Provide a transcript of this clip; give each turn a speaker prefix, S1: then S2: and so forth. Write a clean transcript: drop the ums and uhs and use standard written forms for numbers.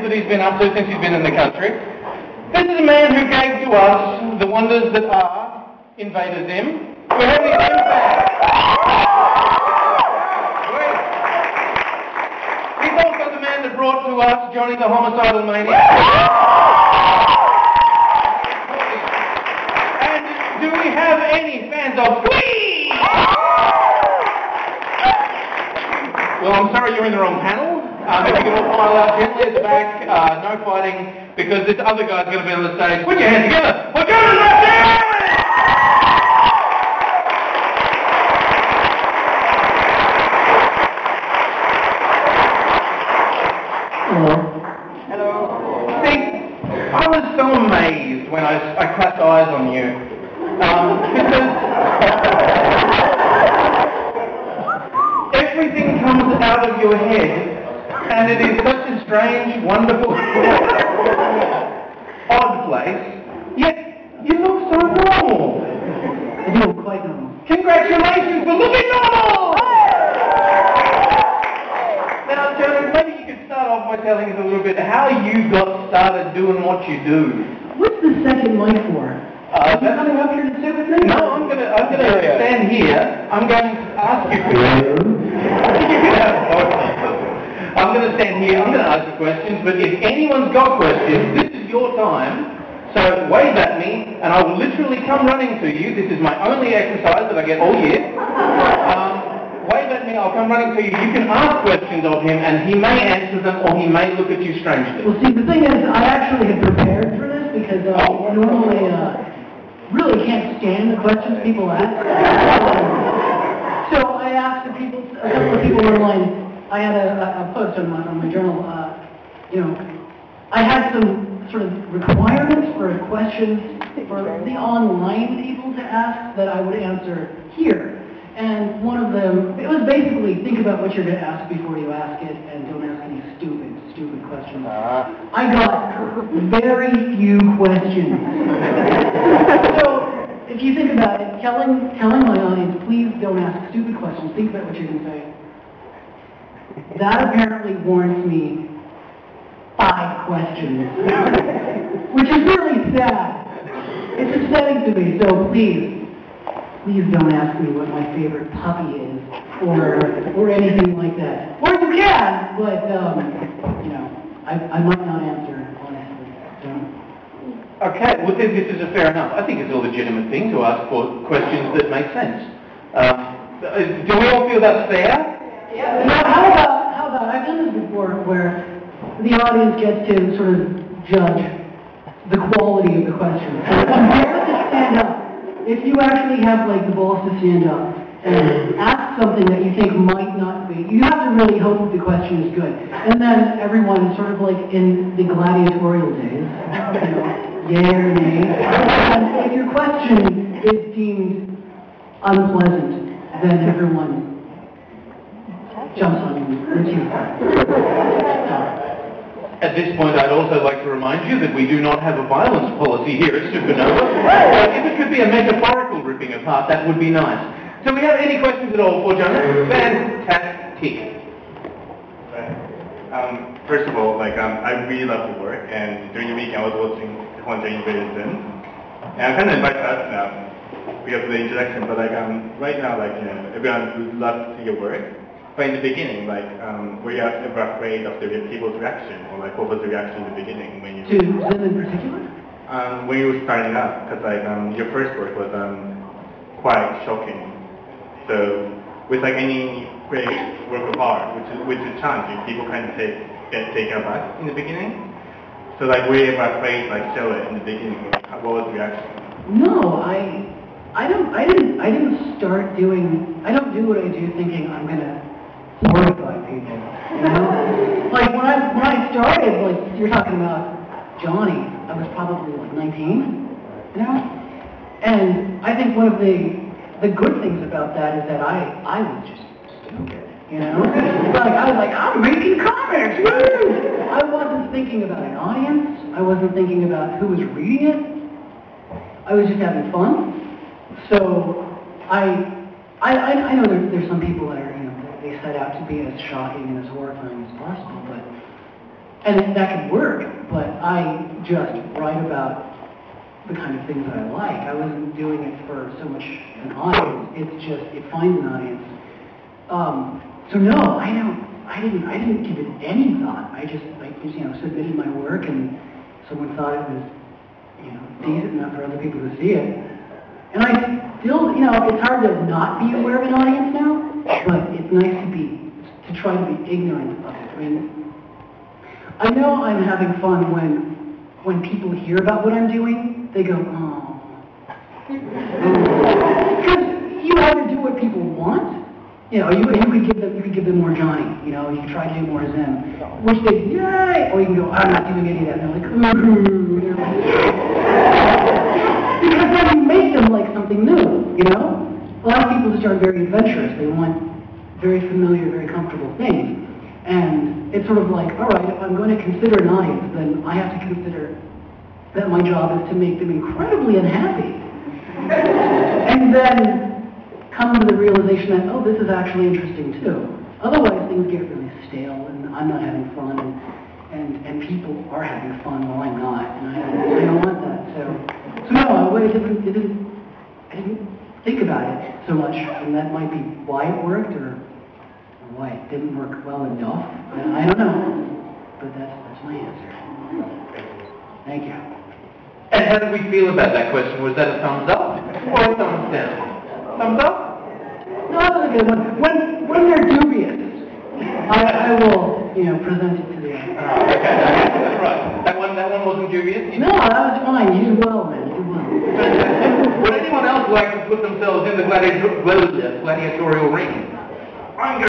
S1: that he's been up to since he's been in the country. This is a man who gave to us the wonders that are Invader Zim. We're having him back. He's also the man that brought to us Johnny the Homicidal Maniac. And do we have any fans of Whee! Well, I'm sorry you're in the wrong panel. If you can all file out gently at the back, no fighting, because this other guy's going to be on the stage. Put your hands together. We're going to Hello. See, I was so amazed when I clapped eyes on you. Because everything comes out of your head, and it is such a strange, wonderful, odd place, yet you look so normal.
S2: I do look quite normal.
S1: Congratulations for looking normal! Now, Jhonen, maybe you could start off by telling us a little bit how you got started doing what you do.
S2: What's the second mic for? Are you coming up here to sit with me?
S1: No, I'm gonna stand here. I'm going to ask you questions. I'm going to stand here. I'm going to ask you questions. But if anyone's got questions, this is your time. So wave at me, and I will literally come running to you. This is my only exercise that I get all year. Wave at me. I'll come running to you. You can ask questions of him, and he may answer them, or he may look at you strangely.
S2: Well, see, the thing is, I actually had prepared for this because normally really can't stand the questions people ask. So I asked a couple of people online. I had a post on my journal. I had some sort of requirements for questions for the online people to ask that I would answer here. And one of them, it was basically think about what you're going to ask before you ask it, and don't ask any stupid questions. I got very few questions. So if you think about it, telling my audience, please don't ask stupid questions, think about what you're going to say. That apparently warrants me 5 questions, which is really sad. It's upsetting to me, so please don't ask me what my favorite puppy is, or anything like that. Or you can, but I might not answer honestly. So.
S1: Okay, well this is a fair enough. I think it's a legitimate thing to ask for questions that make sense. Do we all feel that's fair?
S2: Yeah. Now, how about, I've done this before, where the audience gets to sort of judge the quality of the question. So if you dare to stand up, if you actually have like the balls to stand up and ask something that you think might not be, you have to really hope that the question is good. And then everyone, sort of like in the gladiatorial days, yay or nay, and if your question is deemed unpleasant, then everyone jumps on you.
S1: At this point, I'd also like to remind you that we do not have a violence policy here at Supanova. If it could be a metaphorical ripping apart, that would be nice. So we have any questions at all for Jhonen? Fantastic.
S3: First of all, I really love the work, and during the week I was watching the Hunter Invader Zim. And I'm kind of invited us now because of the introduction, but right now, everyone would love to see your work. But in the beginning, were you ever afraid of the people's reaction, or what was the reaction in the beginning when you?
S2: To Zim in particular?
S3: When you were starting up, because your first work was quite shocking. So with any great work of art, which is challenging, people kind of get taken aback in the beginning. So were you ever afraid show it in the beginning? What was the reaction?
S2: No, I didn't start doing. I don't do what I do thinking I'm gonna horrify people, you know? When I started, you're talking about Johnny, I was probably 19, you know? And I think one of the good things about that is that I was just stupid, you know? I was I'm making comics, woo! I wasn't thinking about an audience, I wasn't thinking about who was reading it, I was just having fun. So I know there's some people that are, they set out to be as shocking and as horrifying as possible, but And that could work, but I just write about the kind of things that I like. I wasn't doing it for so much an audience. It's just, it finds an audience. So no, I didn't give it any thought. I just submitted my work, and someone thought it was, decent enough for other people to see it. And I still, it's hard to not be aware of an audience now, but it's nice to try to be ignorant of it. I mean, I know I'm having fun when people hear about what I'm doing, they go, oh. Because you either do what people want, you could give them more Johnny, you could try to do more Zen, which they, yay, or you can go, I'm not doing any of that, and they're like, ooh, because then you make them like something new, A lot of people just aren't very adventurous, they want very familiar, very comfortable things, and it's sort of like, all right, if I'm going to consider an audience, then I have to consider that my job is to make them incredibly unhappy, and then come to the realization that, oh, this is actually interesting too. Otherwise, things get really stale, and I'm not having fun, and people are having fun while I'm not, and I don't want that. So no, I didn't think about it so much, and that might be why it worked, or why it didn't work well enough. I don't know, but that's my answer. Thank you.
S1: And how did we feel about that question? Was that a thumbs up or a thumbs down? Thumbs up?
S2: No, that was a good one. When they're dubious, I will, present it to the audience.
S1: Okay, that's right. That one wasn't dubious?
S2: No, that was fine. You did well, man. You did well.
S1: Would anyone else like to put themselves in the gladiatorial ring? I'm